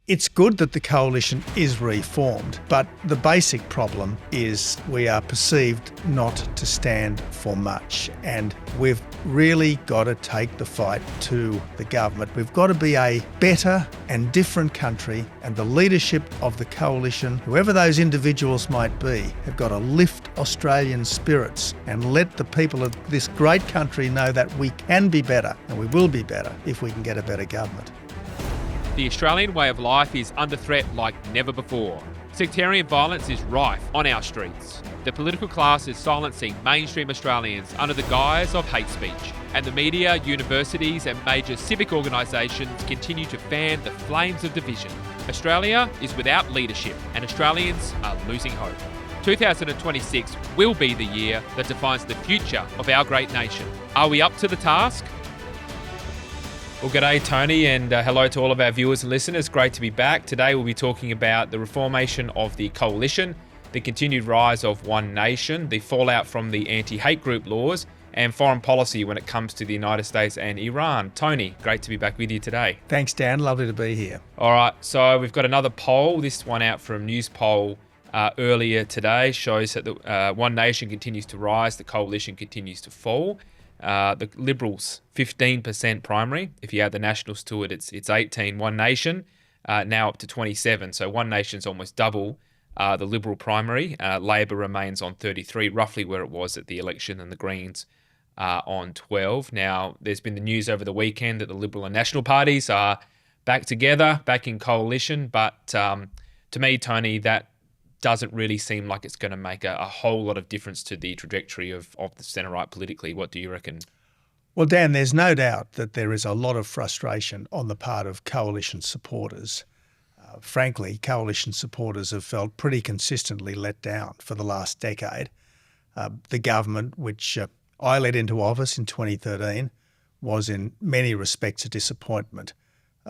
It's good that the coalition is reformed, but the basic problem is we are perceived not to stand for much, and we've really got to take the fight to the government. We've got to be a better and different country, and the leadership of the coalition, whoever those individuals might be, have got to lift Australian spirits and let the people of this great country know that we can be better, and we will be better if we can get a better government. The Australian way of life is under threat like never before. Sectarian violence is rife on our streets. The political class is silencing mainstream Australians under the guise of hate speech. And the media, universities and major civic organisations continue to fan the flames of division. Australia is without leadership and Australians are losing hope. 2026 will be the year that defines the future of our great nation. Are we up to the task? Well, g'day Tony, and hello to all of our viewers and listeners. Great to be back. Today we'll be talking about the reformation of the coalition, the continued rise of One Nation, the fallout from the anti-hate group laws, and foreign policy when it comes to the United States and Iran. Tony, great to be back with you today. Thanks, Dan. Lovely to be here. All right, so we've got another poll. This one out from Newspoll earlier today shows that the One Nation continues to rise, the coalition continues to fall. The Liberals, 15% primary. If you add the Nationals to it, it's 18. One Nation, now up to 27. So One Nation's almost double the Liberal primary. Labor remains on 33, roughly where it was at the election, and the Greens are on 12. Now, there's been the news over the weekend that the Liberal and National parties are back together, back in coalition. But to me, Tony, that doesn't really seem like it's going to make a whole lot of difference to the trajectory of the centre-right politically. What do you reckon? Well, Dan, there's no doubt that there is a lot of frustration on the part of coalition supporters. Frankly, coalition supporters have felt pretty consistently let down for the last decade. The government, which I led into office in 2013, was in many respects a disappointment.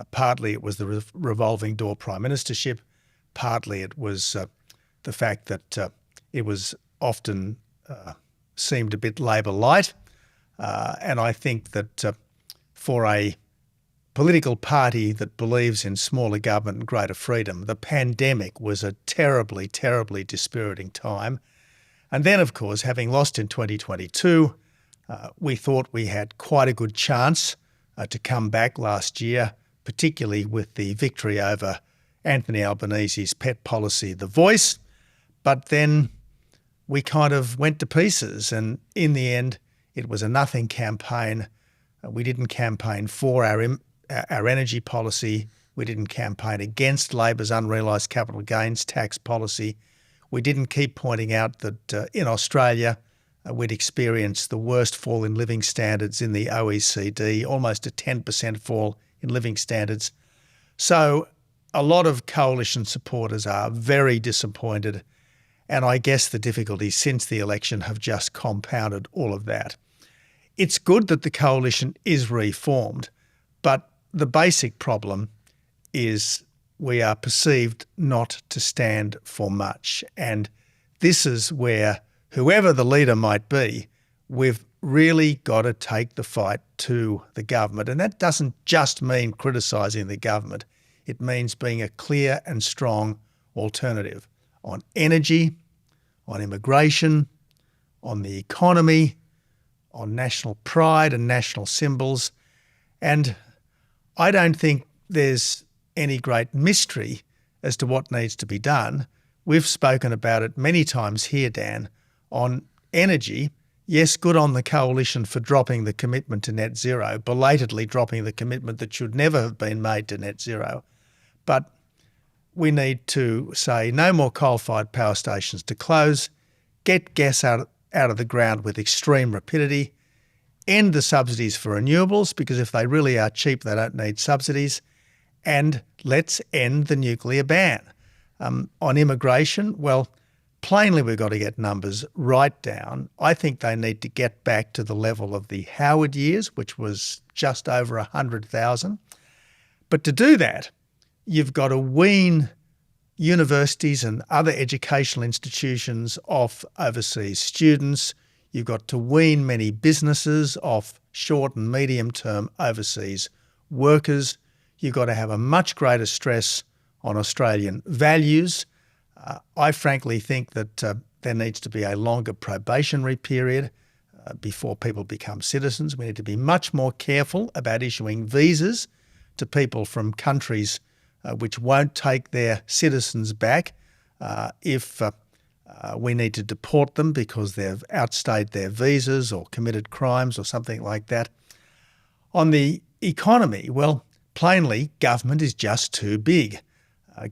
Partly it was the revolving door prime ministership, partly it was the fact that it was often seemed a bit Labor light. And I think that for a political party that believes in smaller government and greater freedom, the pandemic was a terribly, terribly dispiriting time. And then, of course, having lost in 2022, we thought we had quite a good chance to come back last year, particularly with the victory over Anthony Albanese's pet policy, The Voice. But then we kind of went to pieces, and in the end, it was a nothing campaign. We didn't campaign for our energy policy. We didn't campaign against Labor's unrealised capital gains tax policy. We didn't keep pointing out that in Australia we'd experienced the worst fall in living standards in the OECD, almost a 10% fall in living standards. So a lot of coalition supporters are very disappointed. And I guess the difficulties since the election have just compounded all of that. It's good that the coalition is reformed, but the basic problem is we are perceived not to stand for much. And this is where, whoever the leader might be, we've really got to take the fight to the government. And that doesn't just mean criticising the government. It means being a clear and strong alternative on energy, on immigration, on the economy, on national pride and national symbols. And I don't think there's any great mystery as to what needs to be done. We've spoken about it many times here, Dan. On energy, yes, good on the coalition for dropping the commitment to net zero, belatedly dropping the commitment that should never have been made to net zero. But we need to say no more coal-fired power stations to close, get gas out of the ground with extreme rapidity, end the subsidies for renewables, because if they really are cheap, they don't need subsidies, and let's end the nuclear ban. On immigration, well, plainly we've got to get numbers right down. I think they need to get back to the level of the Howard years, which was just over 100,000. But to do that, you've got to wean universities and other educational institutions off overseas students. You've got to wean many businesses off short and medium-term overseas workers. You've got to have a much greater stress on Australian values. I frankly think that there needs to be a longer probationary period before people become citizens. We need to be much more careful about issuing visas to people from countries which won't take their citizens back if we need to deport them because they've outstayed their visas or committed crimes or something like that. On the economy, well, plainly, government is just too big.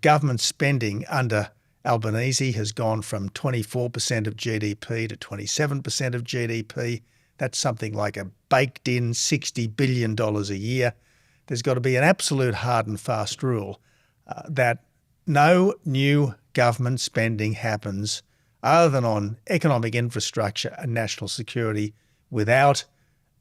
Government spending under Albanese has gone from 24% of GDP to 27% of GDP. That's something like a baked-in $60 billion a year. There's got to be an absolute hard and fast rule that no new government spending happens other than on economic infrastructure and national security without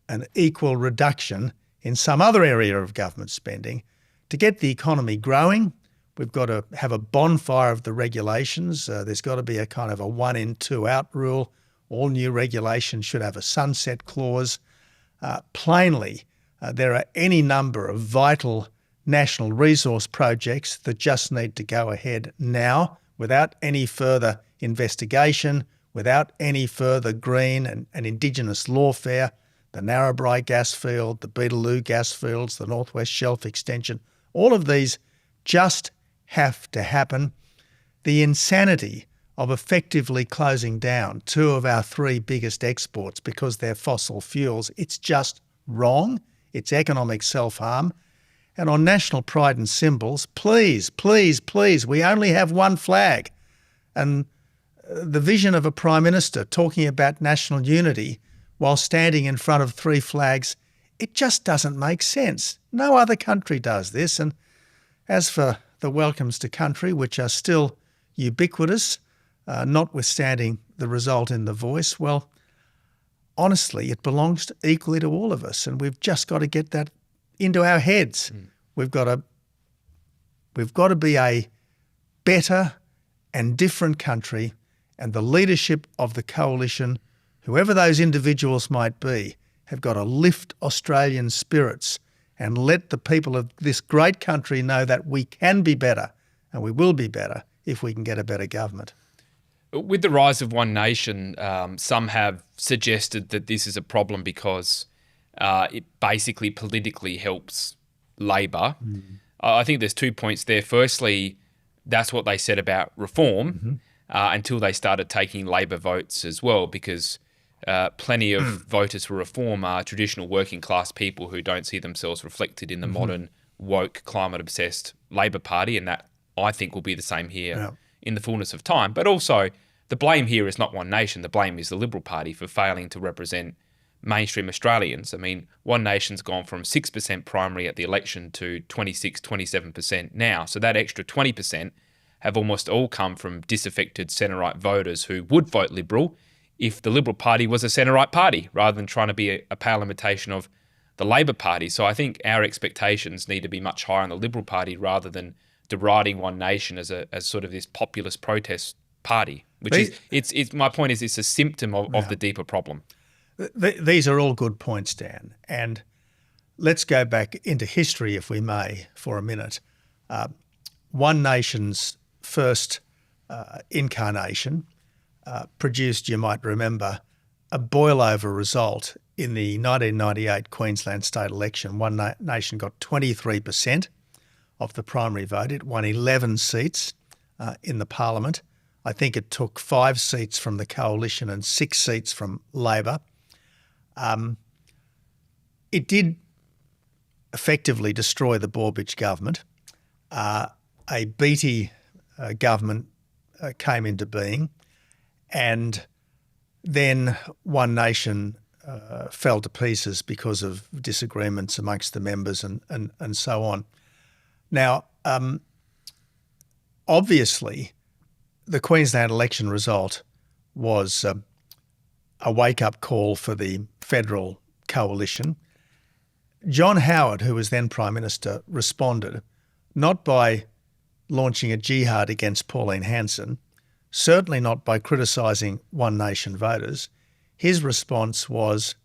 an equal reduction in some other area of government spending. To get the economy growing, we've got to have a bonfire of the regulations. There's got to be a kind of a 1 in, 2 out rule. All new regulations should have a sunset clause. Plainly, there are any number of vital national resource projects that just need to go ahead now without any further investigation, without any further green and Indigenous lawfare. The Narrabri gas field, the Beetaloo gas fields, the North West Shelf extension, all of these just have to happen. The insanity of effectively closing down 2 of our 3 biggest exports because they're fossil fuels, it's just wrong. It's economic self-harm. And on national pride and symbols, please, please, please, we only have one flag. And the vision of a Prime Minister talking about national unity while standing in front of 3 flags, it just doesn't make sense. No other country does this. And as for the welcomes to country, which are still ubiquitous, notwithstanding the result in the Voice, well, honestly, it belongs equally to all of us, and we've just got to get that into our heads. We've got to be a better and different country, and the leadership of the coalition, whoever those individuals might be, have got to lift Australian spirits and let the people of this great country know that we can be better, and we will be better if we can get a better government. With the rise of One Nation, some have suggested that this is a problem because it basically politically helps Labor. I think there's 2 points there. Firstly, that's what they said about reform until they started taking Labor votes as well, because plenty of voters for reform are traditional working class people who don't see themselves reflected in the modern, woke, climate-obsessed Labor Party, and that, I think, will be the same here in the fullness of time. But also, the blame here is not One Nation. The blame is the Liberal Party for failing to represent mainstream Australians. I mean, One Nation's gone from 6% primary at the election to 26, 27% now. So that extra 20% have almost all come from disaffected centre-right voters who would vote Liberal if the Liberal Party was a centre-right party, rather than trying to be a pale imitation of the Labor Party. So I think our expectations need to be much higher on the Liberal Party rather than deriding One Nation as sort of this populist protest party, which it's my point is it's a symptom of the deeper problem. These are all good points, Dan. And let's go back into history, if we may, for a minute. One Nation's first incarnation produced, you might remember, a boil-over result in the 1998 Queensland state election. One Nation got 23% of the primary vote. It won 11 seats in the parliament. I think it took 5 seats from the coalition and 6 seats from Labor. It did effectively destroy the Borbidge government. A Beattie government came into being, and then One Nation fell to pieces because of disagreements amongst the members and so on. Now, obviously, the Queensland election result was a wake-up call for the federal coalition. John Howard, who was then Prime Minister, responded not by launching a jihad against Pauline Hanson, certainly not by criticising One Nation voters. His response was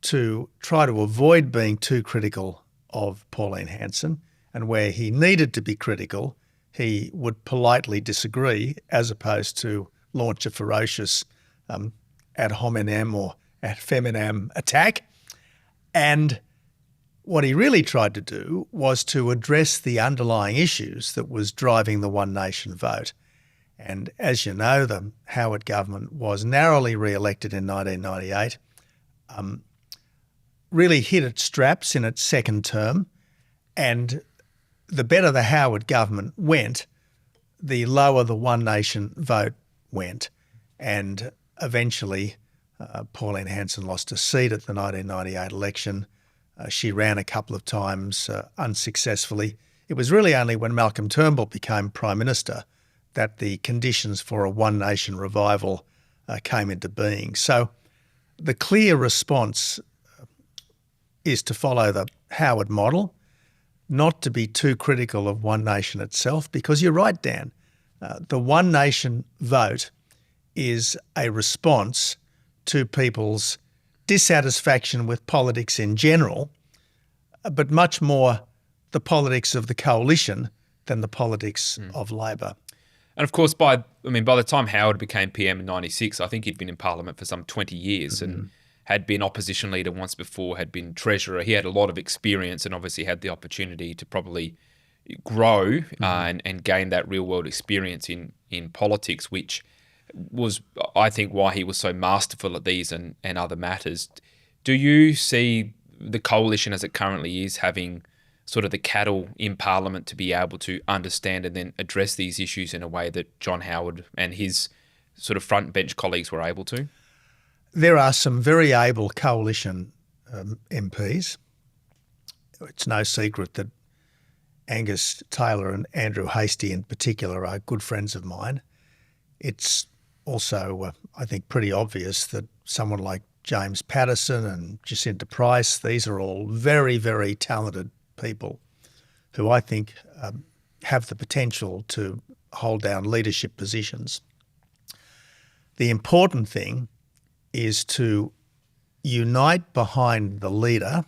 to try to avoid being too critical of Pauline Hanson, and where he needed to be critical, he would politely disagree as opposed to launch a ferocious ad hominem or ad feminam attack. And what he really tried to do was to address the underlying issues that was driving the One Nation vote. And as you know, the Howard government was narrowly re-elected in 1998, really hit its straps in its second term, and the better the Howard government went, the lower the One Nation vote went. And eventually Pauline Hanson lost a seat at the 1998 election. She ran a couple of times unsuccessfully. It was really only when Malcolm Turnbull became Prime Minister that the conditions for a One Nation revival came into being. So the clear response is to follow the Howard model, not to be too critical of One Nation itself, because you're right, Dan. The One Nation vote is a response to people's dissatisfaction with politics in general, but much more the politics of the coalition than the politics of Labor. And of course, by the time Howard became PM in 96, I think he'd been in Parliament for some 20 years and had been opposition leader once before, had been treasurer. He had a lot of experience and obviously had the opportunity to probably grow and gain that real world experience in politics, which was, I think, why he was so masterful at these and other matters. Do you see the coalition as it currently is having sort of the cattle in Parliament to be able to understand and then address these issues in a way that John Howard and his sort of front bench colleagues were able to? There are some very able coalition MPs. It's no secret that Angus Taylor and Andrew Hastie in particular are good friends of mine. It's also, I think, pretty obvious that someone like James Patterson and Jacinta Price, these are all very, very talented people who I think have the potential to hold down leadership positions. The important thing is to unite behind the leader,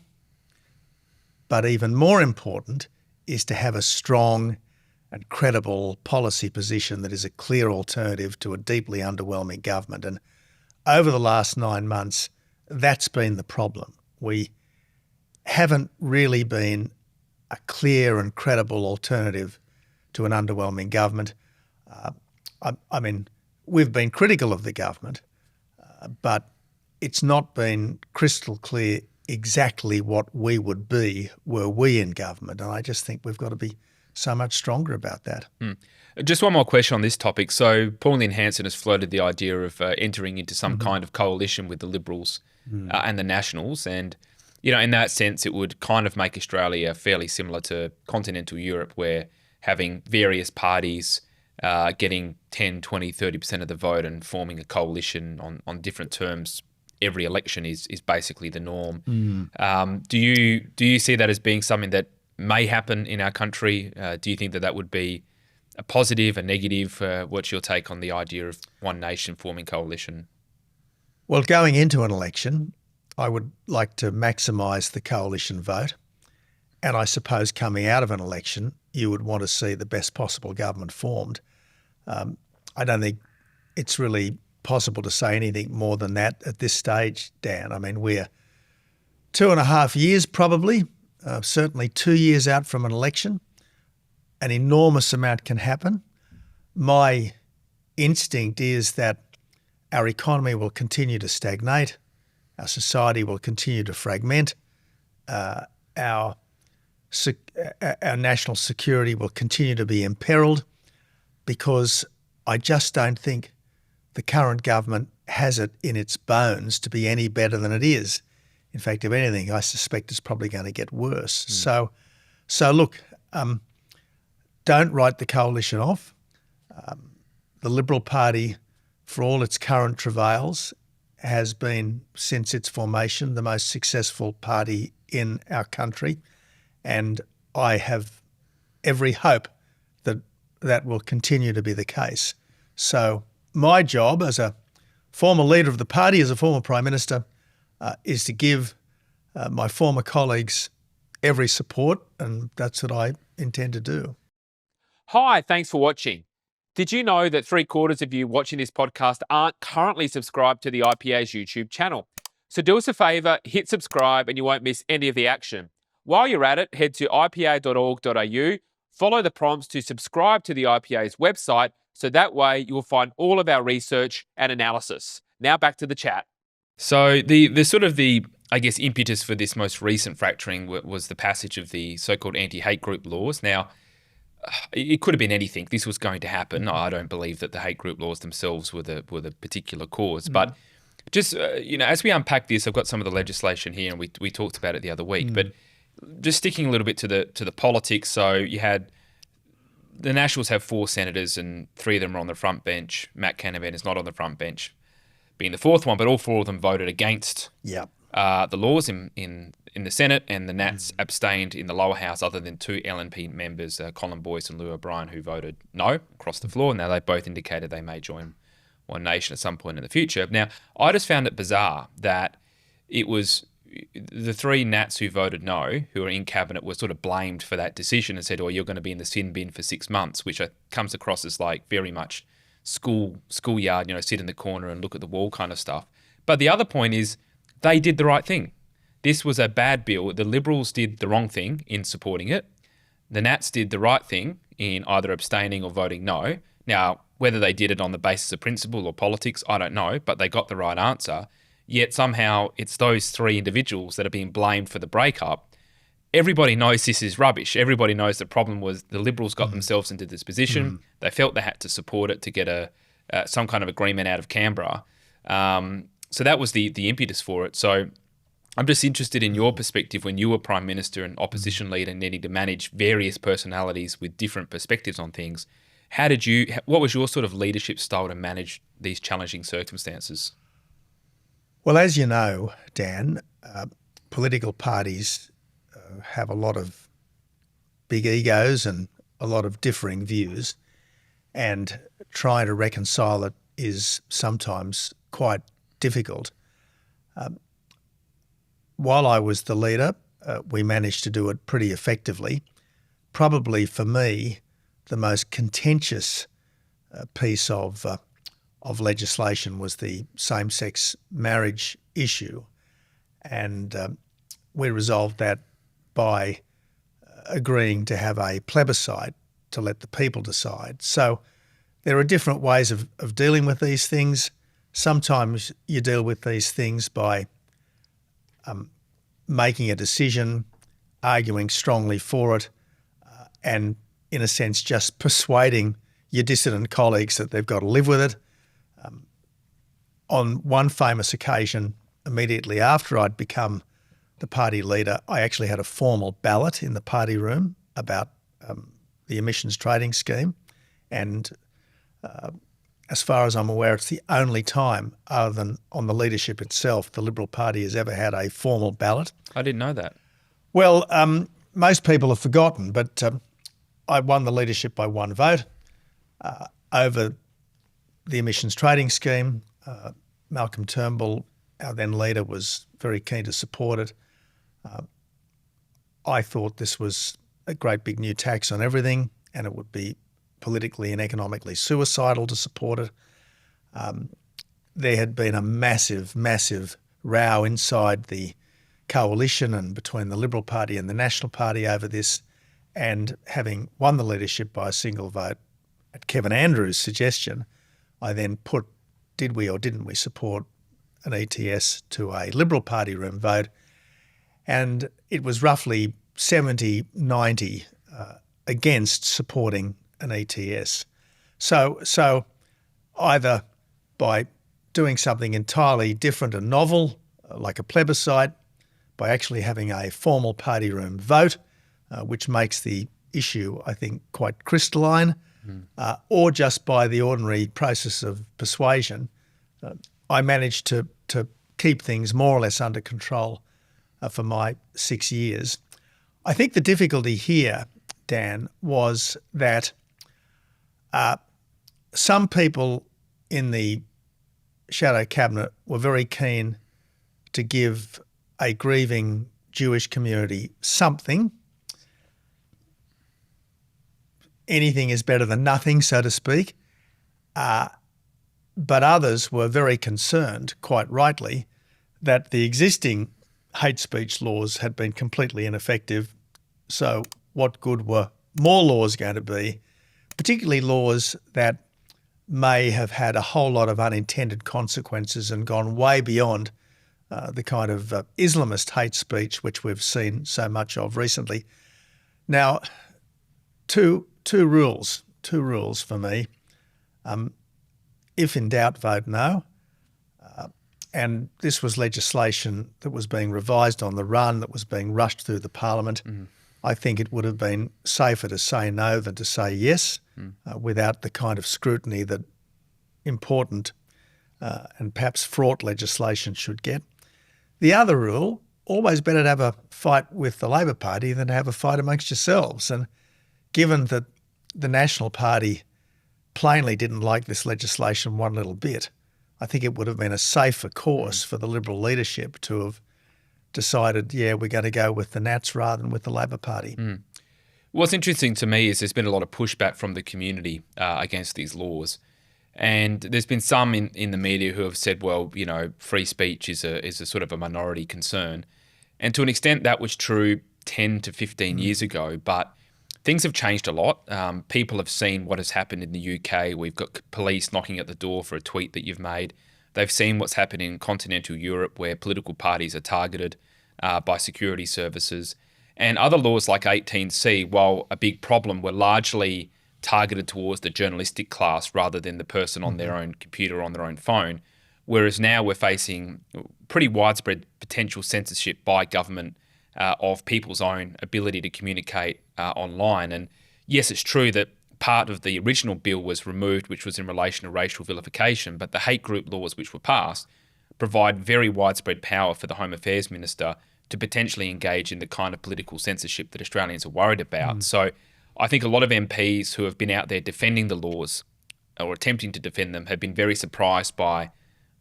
but even more important is to have a strong and credible policy position that is a clear alternative to a deeply underwhelming government. And over the last 9 months, that's been the problem. We haven't really been a clear and credible alternative to an underwhelming government. We've been critical of the government, but it's not been crystal clear exactly what we would be were we in government. And I just think we've got to be so much stronger about that. Just one more question on this topic. So Pauline Hanson has floated the idea of entering into some kind of coalition with the Liberals and the Nationals. And, you know, in that sense, it would kind of make Australia fairly similar to continental Europe, where having various parties getting 10, 20, 30% of the vote and forming a coalition on different terms every election is basically the norm. Do you see that as being something that may happen in our country? Do you think that would be a positive, a negative? What's your take on the idea of One Nation forming coalition? Well, going into an election, I would like to maximise the coalition vote. And I suppose coming out of an election, you would want to see the best possible government formed. I don't think it's really possible to say anything more than that at this stage, Dan. I mean, we're 2.5 years probably, certainly 2 years out from an election. An enormous amount can happen. My instinct is that our economy will continue to stagnate, our society will continue to fragment, our national security will continue to be imperilled, because I just don't think the current government has it in its bones to be any better than it is. In fact, if anything, I suspect it's probably going to get worse. So look, don't write the coalition off. The Liberal Party, for all its current travails, has been, since its formation, the most successful party in our country. And I have every hope that will continue to be the case. So my job as a former leader of the party, as a former Prime Minister, is to give my former colleagues every support, and that's what I intend to do. Hi, thanks for watching. Did you know that 3/4 of you watching this podcast aren't currently subscribed to the IPA's YouTube channel? So do us a favour, hit subscribe and you won't miss any of the action. While you're at it, head to ipa.org.au, follow the prompts to subscribe to the IPA's website, so that way you will find all of our research and analysis. Now back to the chat. So the sort of the, I guess, impetus for this most recent fracturing was the passage of the so-called anti-hate group laws. Now, it could have been anything. This was going to happen. I don't believe that the hate group laws themselves were the particular cause. But just, as we unpack this, I've got some of the legislation here, and we talked about it the other week. But just sticking a little bit to the politics. So you had the Nationals have 4 senators, and 3 of them are on the front bench. Matt Canavan is not on the front bench, being the 4th one. But all 4 of them voted against the laws in the Senate, and the Nats abstained in the lower house, other than 2 LNP members, Colin Boyce and Lou O'Brien, who voted no across the floor. Now, they both indicated they may join One Nation at some point in the future. Now, I just found it bizarre that it was the 3 Nats who voted no, who were in cabinet, were sort of blamed for that decision and said, "Oh, you're going to be in the sin bin for 6 months," which comes across as like very much schoolyard, sit in the corner and look at the wall kind of stuff. But the other point is they did the right thing. This was a bad bill. The Liberals did the wrong thing in supporting it. The Nats did the right thing in either abstaining or voting no. Now, whether they did it on the basis of principle or politics, I don't know, but they got the right answer. Yet somehow it's those 3 individuals that are being blamed for the breakup. Everybody knows this is rubbish. Everybody knows the problem was the Liberals got themselves into this position. They felt they had to support it to get some kind of agreement out of Canberra. So that was the impetus for it. So I'm just interested in your perspective when you were Prime Minister and opposition leader, needing to manage various personalities with different perspectives on things. What was your sort of leadership style to manage these challenging circumstances? Well, as you know, Dan, political parties have a lot of big egos and a lot of differing views, and trying to reconcile it is sometimes quite difficult. While I was the leader, we managed to do it pretty effectively. Probably for me, the most contentious piece of legislation was the same-sex marriage issue, and we resolved that by agreeing to have a plebiscite to let the people decide. So there are different ways of dealing with these things. Sometimes you deal with these things by making a decision, arguing strongly for it, and in a sense just persuading your dissident colleagues that they've got to live with it. On one famous occasion, immediately after I'd become the party leader, I actually had a formal ballot in the party room about the emissions trading scheme, and as far as I'm aware, it's the only time, other than on the leadership itself, the Liberal Party has ever had a formal ballot. I didn't know that. Well, most people have forgotten, but I won the leadership by 1 vote over the emissions trading scheme. Malcolm Turnbull, our then leader, was very keen to support it. I thought this was a great big new tax on everything, and it would be politically and economically suicidal to support it. There had been a massive, massive row inside the coalition and between the Liberal Party and the National Party over this, and having won the leadership by a single vote at Kevin Andrews' suggestion, I then put, did we or didn't we support an ETS, to a Liberal Party room vote, and it was roughly 70-90 against supporting an ETS. So either by doing something entirely different and novel, like a plebiscite, by actually having a formal party room vote, which makes the issue, I think, quite crystalline, or just by the ordinary process of persuasion, I managed to keep things more or less under control for my 6 years. I think the difficulty here, Dan, was that some people in the shadow cabinet were very keen to give a grieving Jewish community something anything is better than nothing, so to speak. But others were very concerned, quite rightly, that the existing hate speech laws had been completely ineffective. So what good were more laws going to be, particularly laws that may have had a whole lot of unintended consequences and gone way beyond the kind of Islamist hate speech which we've seen so much of recently. Now, two rules for me. If in doubt, vote no. And this was legislation that was being revised on the run, that was being rushed through the parliament. I think it would have been safer to say no than to say yes, without the kind of scrutiny that important and perhaps fraught legislation should get. The other rule, always better to have a fight with the Labor Party than to have a fight amongst yourselves. And given that the National Party plainly didn't like this legislation one little bit, I think it would have been a safer course for the Liberal leadership to have decided, yeah, we're going to go with the Nats rather than with the Labor Party. What's interesting to me is there's been a lot of pushback from the community against these laws. And there's been some in the media who have said, well, you know, free speech is a sort of a minority concern. And to an extent that was true 10 to 15 years ago, but things have changed a lot. People have seen what has happened in the UK. We've got police knocking at the door for a tweet that you've made. They've seen what's happened in continental Europe, where political parties are targeted by security services. And other laws like 18C, while a big problem, were largely targeted towards the journalistic class rather than the person on their own computer or on their own phone. Whereas now we're facing pretty widespread potential censorship by government of people's own ability to communicate online. And yes, it's true that part of the original bill was removed, which was in relation to racial vilification, but the hate group laws which were passed provide very widespread power for the Home Affairs Minister to potentially engage in the kind of political censorship that Australians are worried about. So I think a lot of MPs who have been out there defending the laws or attempting to defend them have been very surprised by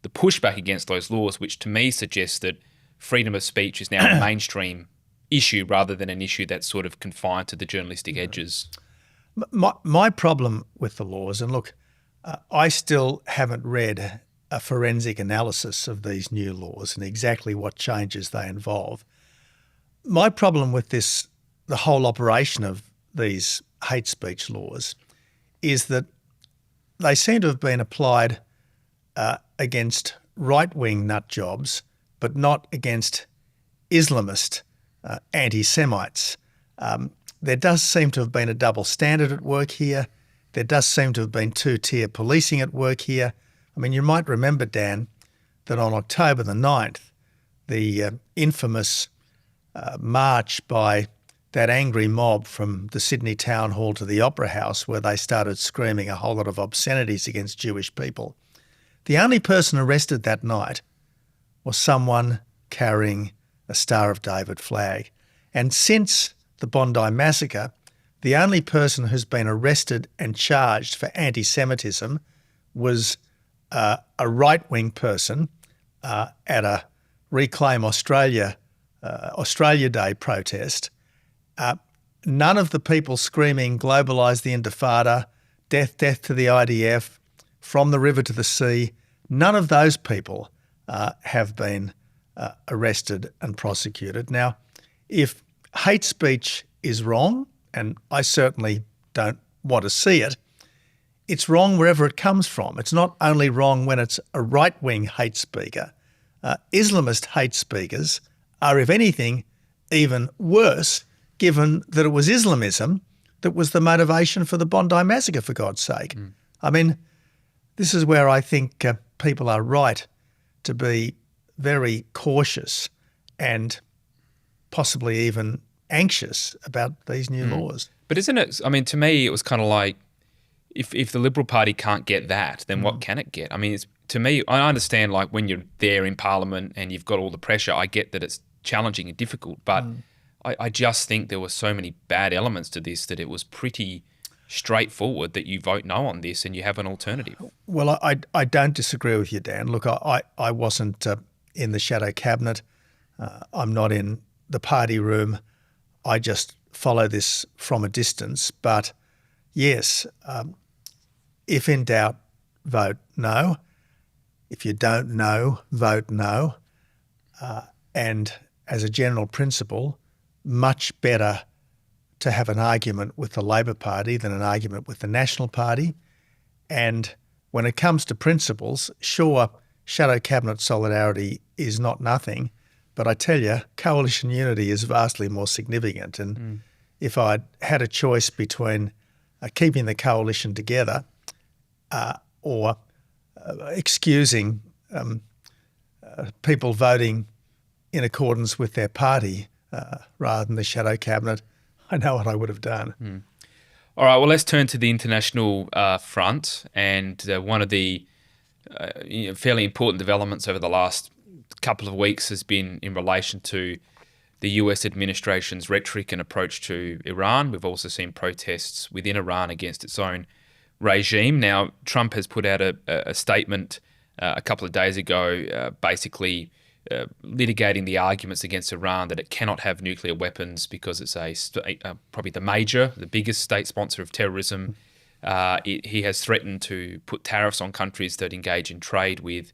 the pushback against those laws, which to me suggests that freedom of speech is now a mainstream issue rather than an issue that's sort of confined to the journalistic edges. My problem with the laws, and look, I still haven't read a forensic analysis of these new laws and exactly what changes they involve. My problem with this, the whole operation of these hate speech laws, is that they seem to have been applied against right-wing nut jobs, but not against Islamist anti-Semites. There does seem to have been a double standard at work here. There does seem to have been two-tier policing at work here. I mean, you might remember, Dan, that on October the 9th, the infamous march by that angry mob from the Sydney Town Hall to the Opera House, where they started screaming a whole lot of obscenities against Jewish people. The only person arrested that night was someone carrying a Star of David flag. And since the Bondi massacre, the only person who's been arrested and charged for anti-Semitism was a right-wing person at a Reclaim Australia Day protest. None of the people screaming "Globalise the Intifada," "Death, death to the IDF," "From the river to the sea," none of those people have been arrested and prosecuted. Now, if hate speech is wrong, and I certainly don't want to see it, it's wrong wherever it comes from. It's not only wrong when it's a right-wing hate speaker. Islamist hate speakers are, if anything, even worse, given that it was Islamism that was the motivation for the Bondi massacre, for God's sake. I mean, this is where I think people are right to be very cautious and possibly even anxious about these new laws. But isn't it, I mean, to me, it was kind of like, if the Liberal Party can't get that, then what can it get? I mean, to me, I understand, like, when you're there in Parliament and you've got all the pressure, I get that it's challenging and difficult, but I just think there were so many bad elements to this that it was pretty straightforward that you vote no on this and you have an alternative. Well, I don't disagree with you, Dan. Look, I wasn't in the shadow cabinet. I'm not in the party room. I just follow this from a distance. But yes, if in doubt, vote no. If you don't know, vote no. And as a general principle, much better to have an argument with the Labor Party than an argument with the National Party. And when it comes to principles, sure, shadow cabinet solidarity is not nothing, but I tell you, coalition unity is vastly more significant. And if I'd had a choice between keeping the coalition together or excusing people voting in accordance with their party rather than the shadow cabinet, I know what I would have done. All right, well, let's turn to the international front. And one of the fairly important developments over the last couple of weeks has been in relation to the US administration's rhetoric and approach to Iran. We've also seen protests within Iran against its own regime. Now, Trump has put out a statement a couple of days ago basically litigating the arguments against Iran that it cannot have nuclear weapons because it's probably the biggest state sponsor of terrorism. He has threatened to put tariffs on countries that engage in trade with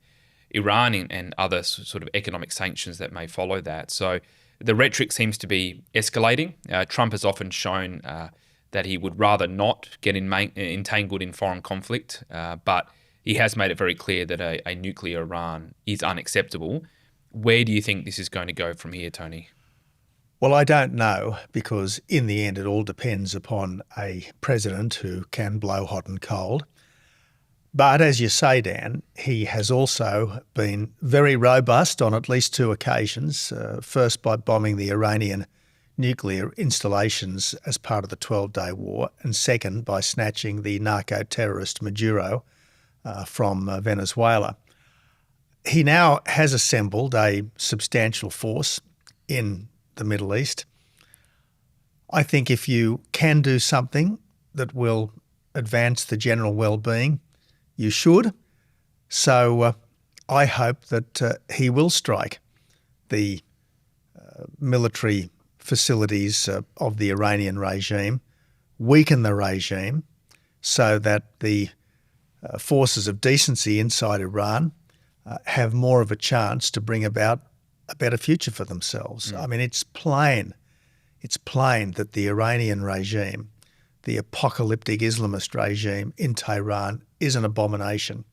Iran and other sort of economic sanctions that may follow that. So the rhetoric seems to be escalating. Trump has often shown that he would rather not get entangled in foreign conflict, but he has made it very clear that a nuclear Iran is unacceptable. Where do you think this is going to go from here, Tony? Well, I don't know, because in the end it all depends upon a president who can blow hot and cold. But as you say, Dan, he has also been very robust on at least two occasions, first by bombing the Iranian nuclear installations as part of the 12-day war, and second by snatching the narco-terrorist Maduro from Venezuela. He now has assembled a substantial force in the Middle East. I think if you can do something that will advance the general well-being, you should. So I hope that he will strike the military facilities of the Iranian regime, weaken the regime so that the forces of decency inside Iran have more of a chance to bring about a better future for themselves. I mean, it's plain that the Iranian regime, the apocalyptic Islamist regime in Tehran, is an abomination.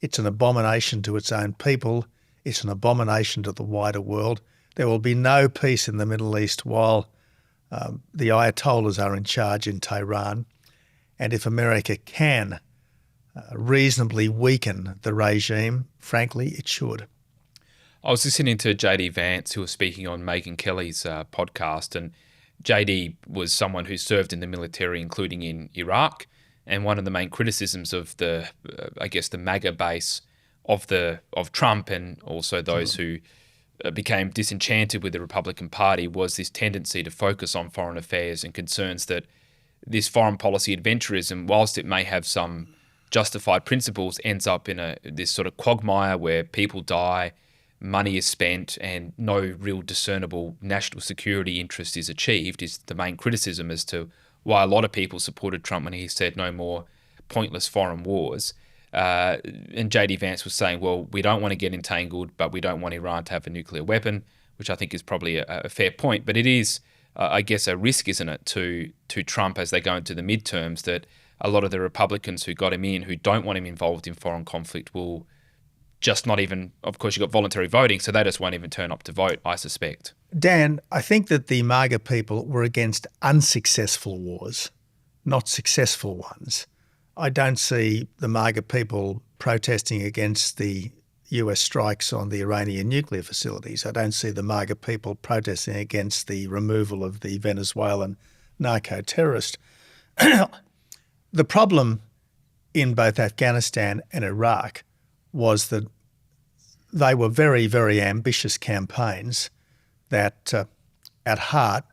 It's an abomination to its own people. It's an abomination to the wider world. There will be no peace in the Middle East while the Ayatollahs are in charge in Tehran. And if America can reasonably weaken the regime, frankly, it should. I was listening to JD Vance, who was speaking on Megyn Kelly's podcast, and JD was someone who served in the military, including in Iraq. And one of the main criticisms of the MAGA base of Trump, and also those who became disenchanted with the Republican Party, was this tendency to focus on foreign affairs and concerns that this foreign policy adventurism, whilst it may have some justified principles, ends up in this sort of quagmire where people die, money is spent, and no real discernible national security interest is achieved, is the main criticism as to why a lot of people supported Trump when he said no more pointless foreign wars. And JD Vance was saying, well, we don't want to get entangled, but we don't want Iran to have a nuclear weapon, which I think is probably a fair point. But it is, I guess, a risk, isn't it, to Trump as they go into the midterms, that a lot of the Republicans who got him in, who don't want him involved in foreign conflict, will just not even, of course, you've got voluntary voting, so they just won't even turn up to vote, I suspect. Dan, I think that the MAGA people were against unsuccessful wars, not successful ones. I don't see the MAGA people protesting against the US strikes on the Iranian nuclear facilities. I don't see the MAGA people protesting against the removal of the Venezuelan narco-terrorist. The problem in both Afghanistan and Iraq was that they were very, very ambitious campaigns that at heart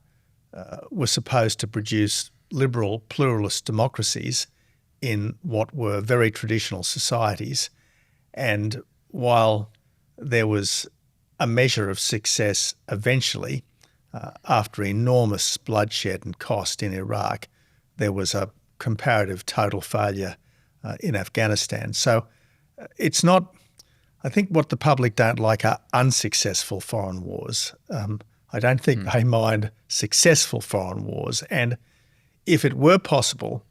were supposed to produce liberal, pluralist democracies in what were very traditional societies. And while there was a measure of success eventually, after enormous bloodshed and cost in Iraq, there was a comparative total failure in Afghanistan. So it's not, I think what the public don't like are unsuccessful foreign wars. I don't think they mind successful foreign wars. And if it were possible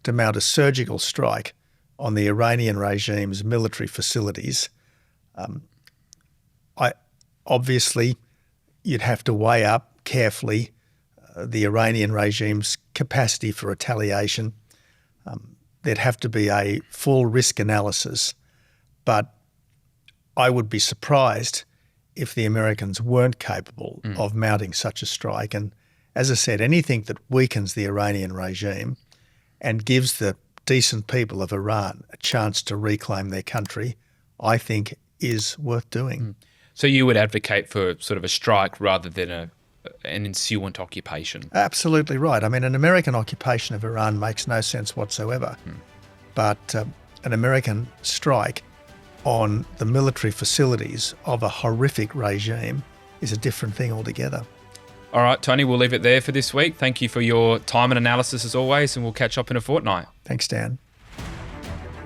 to mount a surgical strike on the Iranian regime's military facilities, obviously you'd have to weigh up carefully the Iranian regime's capacity for retaliation. There'd have to be a full risk analysis, but I would be surprised if the Americans weren't capable of mounting such a strike. And as I said, anything that weakens the Iranian regime and gives the decent people of Iran a chance to reclaim their country, I think is worth doing. So you would advocate for sort of a strike rather than an ensuing occupation? Absolutely right. I mean, an American occupation of Iran makes no sense whatsoever. But an American strike on the military facilities of a horrific regime is a different thing altogether. All right, Tony, we'll leave it there for this week. Thank you for your time and analysis as always, and we'll catch up in a fortnight. Thanks, Dan.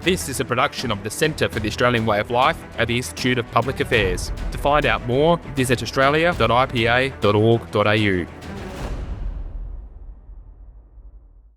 This is a production of the Centre for the Australian Way of Life at the Institute of Public Affairs. To find out more, visit australia.ipa.org.au.